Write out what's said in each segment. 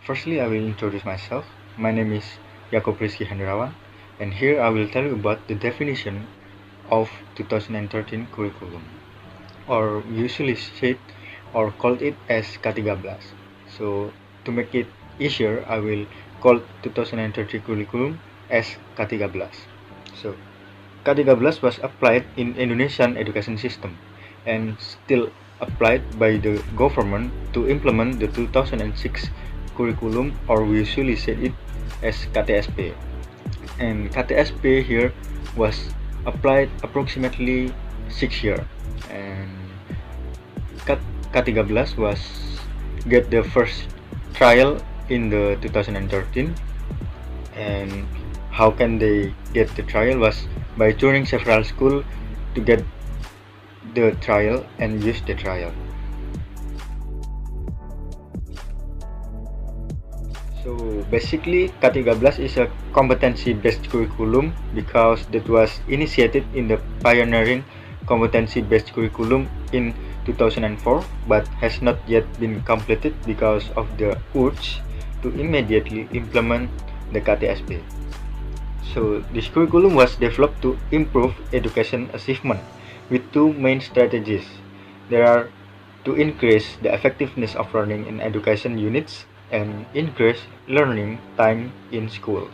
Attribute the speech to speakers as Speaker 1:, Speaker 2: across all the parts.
Speaker 1: Firstly, I will introduce myself. My name is Yacub Rizky Hendrawan, and here I will tell you about the definition of 2013 curriculum, or usually said or called it as K13. So, to make it easier, I will call 2013 curriculum as K13. So, K13 was applied in Indonesian education system and still applied by the government to implement the 2006 curriculum, or we usually say it as KTSP. And KTSP here was applied approximately 6 years, and K13 was get the first trial in the 2013. And how can they get the trial was by touring several schools to get the trial and use the trial. So basically, K13 is a competency-based curriculum because that was initiated in the pioneering competency-based curriculum in 2004, but has not yet been completed because of the urge to immediately implement the KTSP. So this curriculum was developed to improve education achievement with two main strategies. There are to increase the effectiveness of learning in education units and increase learning time in schools.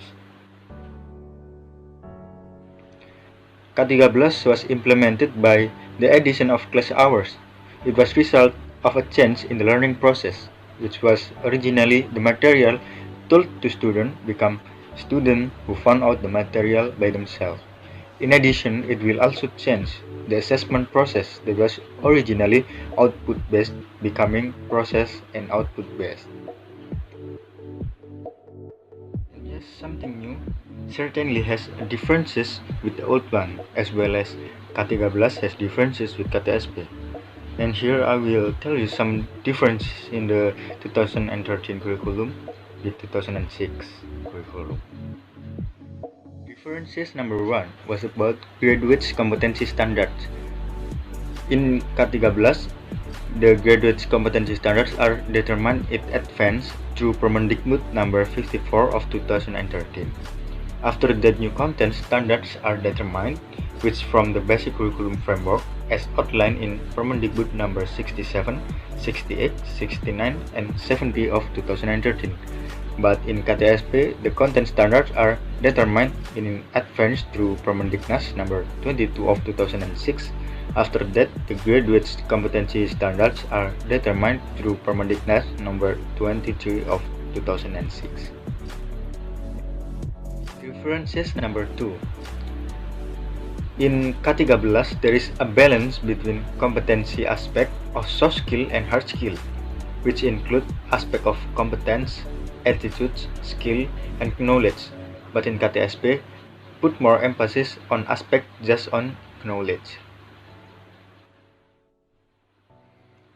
Speaker 1: K13 was implemented by the addition of class hours. It was result of a change in the learning process, which was originally the material taught to students become students who found out the material by themselves. In addition, it will also change the assessment process that was originally output-based becoming process and output-based. Yes, something new certainly has differences with the old one, as well as K13 has differences with KTSP. And here I will tell you some differences in the 2013 curriculum with 2006 curriculum. Differences number 1 was about graduates competency standards. In K13, the graduates competency standards are determined in advance through Permendikbud number 54 of 2013. After that, new content standards are determined, which from the basic curriculum framework as outlined in Permendikbud number 67, 68, 69, and 70 of 2013. But in KTSP, the content standards are determined in advance through Permendiknas number 22 of 2006. After that, the graduates competency standards are determined through Permendiknas number 23 of 2006. Differences number 2. In K13, there is a balance between competency aspect of soft skill and hard skill, which include aspect of competence, attitudes, skill, and knowledge. But in KTSP, put more emphasis on aspect just on knowledge.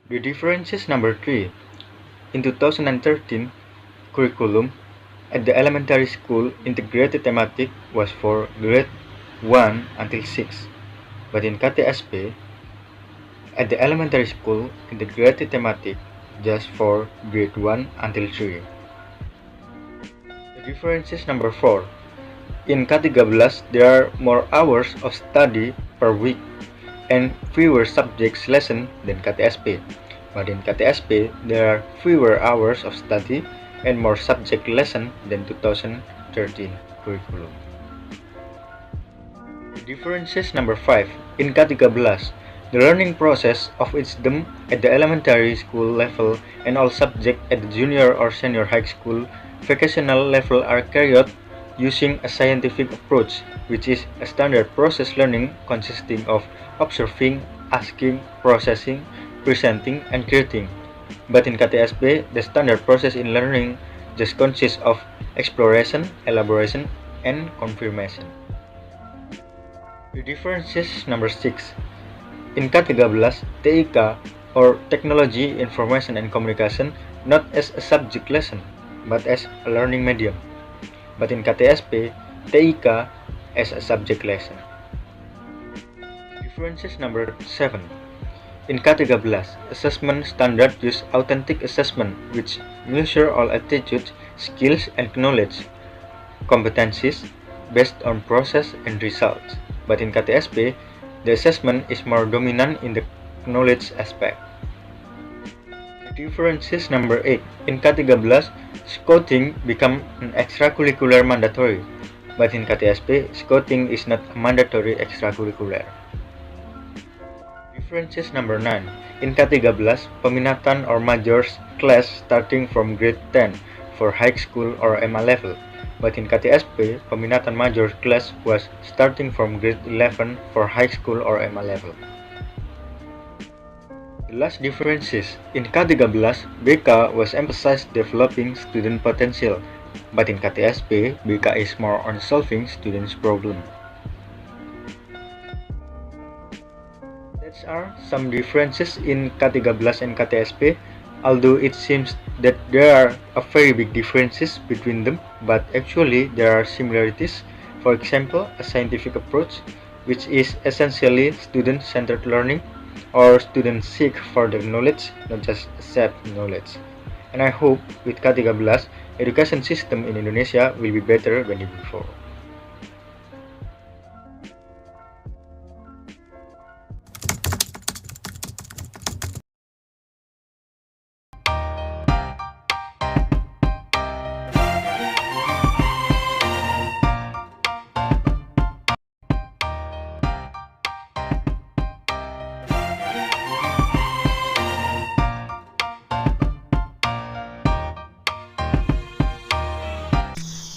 Speaker 1: The differences number 3. In 2013 curriculum, at the elementary school, integrated thematic was for grade 1 until 6. But in KTSP, at the elementary school, integrated thematic just for grade 1 until 3. The differences number 4. In K13, there are more hours of study per week and fewer subjects lesson than KTSP. But in KTSP, there are fewer hours of study and more subject lesson than 2013 curriculum. The differences number 5. In K13, the learning process of each them at the elementary school level and all subjects at the junior or senior high school vocational level are carried out using a scientific approach, which is a standard process learning consisting of observing, asking, processing, presenting, and creating. But in KTSP, the standard process in learning just consists of exploration, elaboration, and confirmation. The differences number 6. In K13, TIK or Technology, Information, and Communication not as a subject lesson, but as a learning medium. But in KTSP, TIK as a subject lesson. Differences number 7. In K13, assessment standard use authentic assessment, which measure all attitudes, skills, and knowledge, competencies, based on process and results. But in KTSP, the assessment is more dominant in the knowledge aspect. Differences number 8. In K13, scouting become an extracurricular mandatory, but in KTSP, scouting is not a mandatory extracurricular. Differences number 9. In K13, peminatan or majors class starting from grade 10 for high school or MA level, but in KTSP, peminatan major class was starting from grade 11 for high school or MA level. The last differences. In K13, BK was emphasized developing student potential, but in KTSP, BK is more on solving students' problem. There are some differences in K13 and KTSP, although it seems that there are very big differences between them, but actually there are similarities. For example, a scientific approach, which is essentially student-centered learning, or students seek further knowledge, not just accept knowledge. And I hope with K13, education system in Indonesia will be better than before.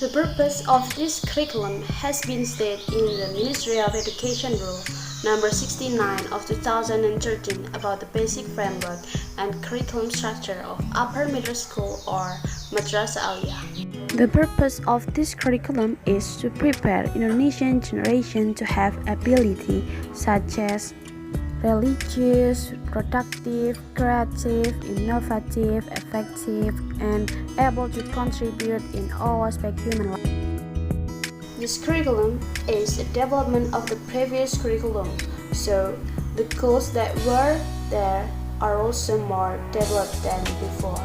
Speaker 2: The purpose of this curriculum has been stated in the Ministry of Education Rule number 69 of 2013 about the basic framework and curriculum structure of upper middle school or madrasah aliyah. The purpose of this curriculum is to prepare Indonesian generation to have ability such as religious, productive, creative, innovative, effective, and able to contribute in all aspects of human life. This curriculum is a development of the previous curriculum, so the goals that were there are also more developed than before.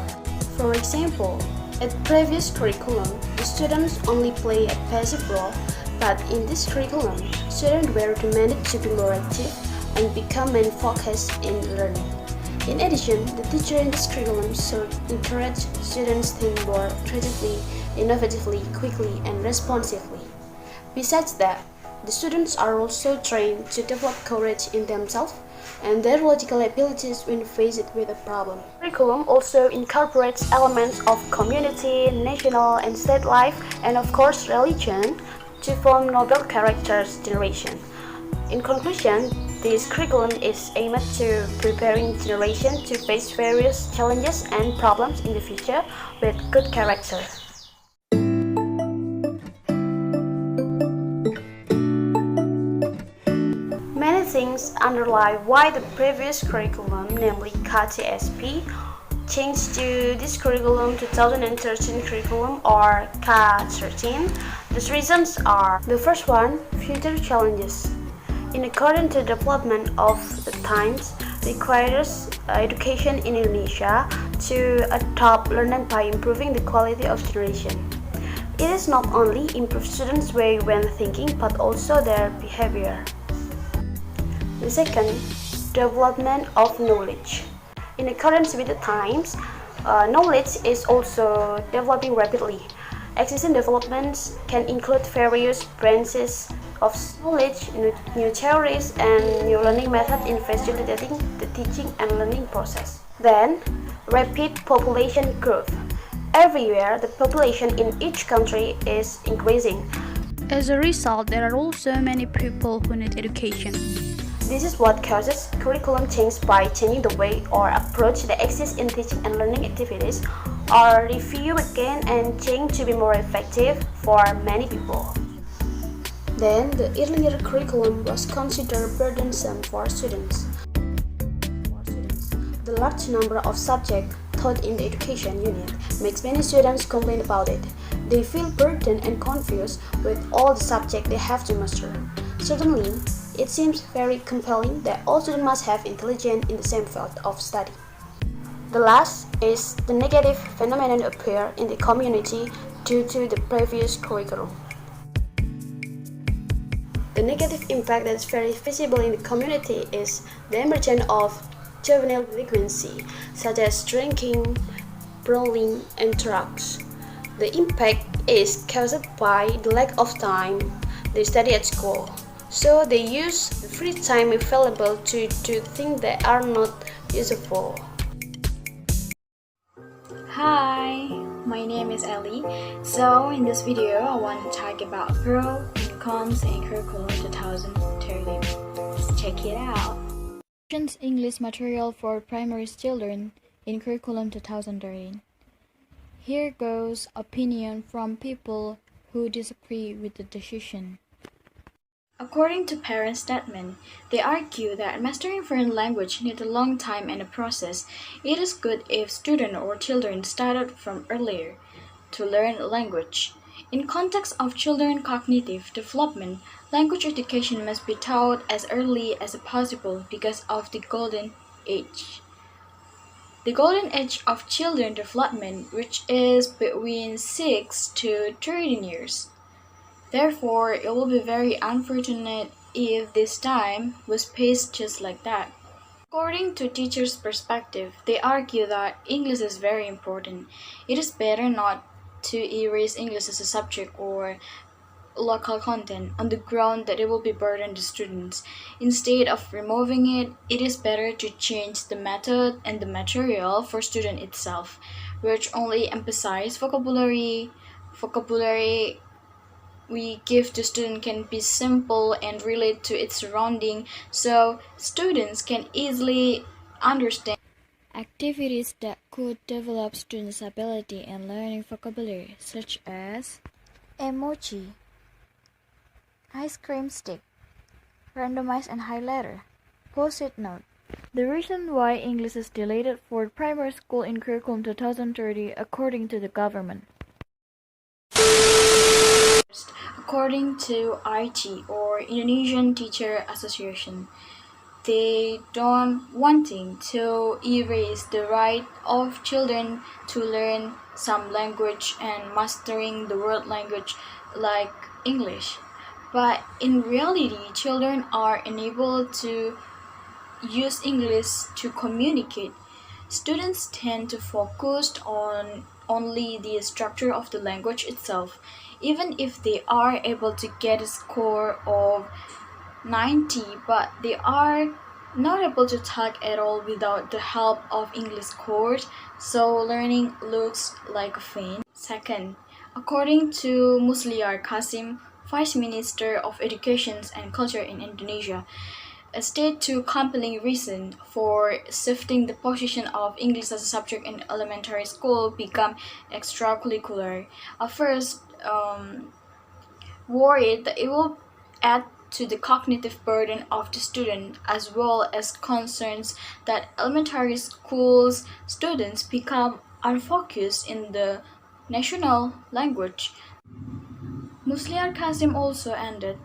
Speaker 2: For example, at previous curriculum, the students only play a passive role, but in this curriculum, students were demanded to be more active and become main focus in learning. In addition, the teacher in this curriculum should encourage students to think more creatively, innovatively, quickly, and responsively. Besides that, the students are also trained to develop courage in themselves and their logical abilities when faced with a problem. The curriculum also incorporates elements of community, national, and state life, and of course religion, to form noble characters generation. In conclusion, this curriculum is aimed to preparing generation to face various challenges and problems in the future with good character. Many things underlie why the previous curriculum, namely KTSP, changed to this curriculum 2013 curriculum or K13. The reasons are: the first one, future challenges. In accordance to the development of the times, requires education in Indonesia to adopt learning by improving the quality of generation. It is not only improve students' way when thinking, but also their behavior. The second, development of knowledge. In accordance with the times, knowledge is also developing rapidly. Existing developments can include various branches of knowledge, new theories, and new learning methods in facilitating the teaching and learning process. Then, rapid population growth. Everywhere, the population in each country is increasing. As a result, there are also many people who need education. This is what causes curriculum change by changing the way or approach that exists in teaching and learning activities, or review again and change to be more effective for many people. Then, the earlier curriculum was considered burdensome for students. The large number of subjects taught in the education unit makes many students complain about it. They feel burdened and confused with all the subjects they have to master. Certainly, it seems very compelling that all students must have intelligence in the same field of study. The last is the negative phenomenon appear in the community due to the previous curriculum. The negative impact that is very visible in the community is the emergence of juvenile delinquency, such as drinking, brawling, and drugs. The impact is caused by the lack of time they study at school, so they use the free time available to do things that are not useful.
Speaker 3: Hi, my name is Elly. So in this video, I want to talk about pros and cons in Curriculum 2013. Let's check it out. English material for primary children in Curriculum 2013. Here goes opinion from people who disagree with the decision. According to parents' statement, they argue that mastering foreign language needs a long time and a process. It is good if students or children started from earlier to learn a language. In context of children's cognitive development, language education must be taught as early as possible because of the golden age. The golden age of children development, which is between 6 to 13 years. Therefore, it will be very unfortunate if this time was paced just like that. According to teachers' perspective, they argue that English is very important. It is better not to erase English as a subject or local content on the ground that it will be burden to students. Instead of removing it, it is better to change the method and the material for student itself, which only emphasize vocabulary we give to student can be simple and relate to its surrounding, so students can easily understand. Activities that could develop students' ability in learning vocabulary, such as emoji, ice cream stick, randomized and highlighter, post-it note. The reason why English is delayed for primary school in Curriculum 2030 according to the government. According to IG or Indonesian Teacher Association, they don't wanting to erase the right of children to learn some language and mastering the world language like English. But in reality, children are enabled to use English to communicate. Students tend to focus on only the structure of the language itself. Even if they are able to get a score of 90, but they are not able to talk at all without the help of English course, so learning looks like a feint. Second, according to Musliar Kasim, Vice Minister of Education and Culture in Indonesia, a state two compelling reason for shifting the position of English as a subject in elementary school become extracurricular. At first, worried that it will add to the cognitive burden of the student, as well as concerns that elementary schools students become unfocused in the national language. Musliar Kasim also ended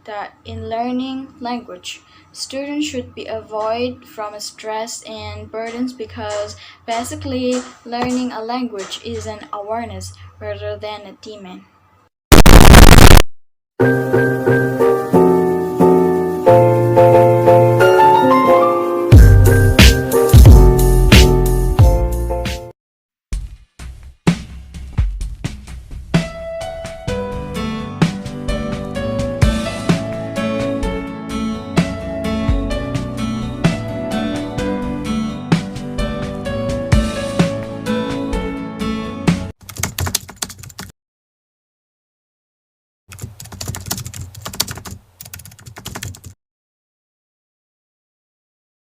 Speaker 3: that in learning language, students should be avoid from stress and burdens because basically learning a language is an awareness rather than a demand.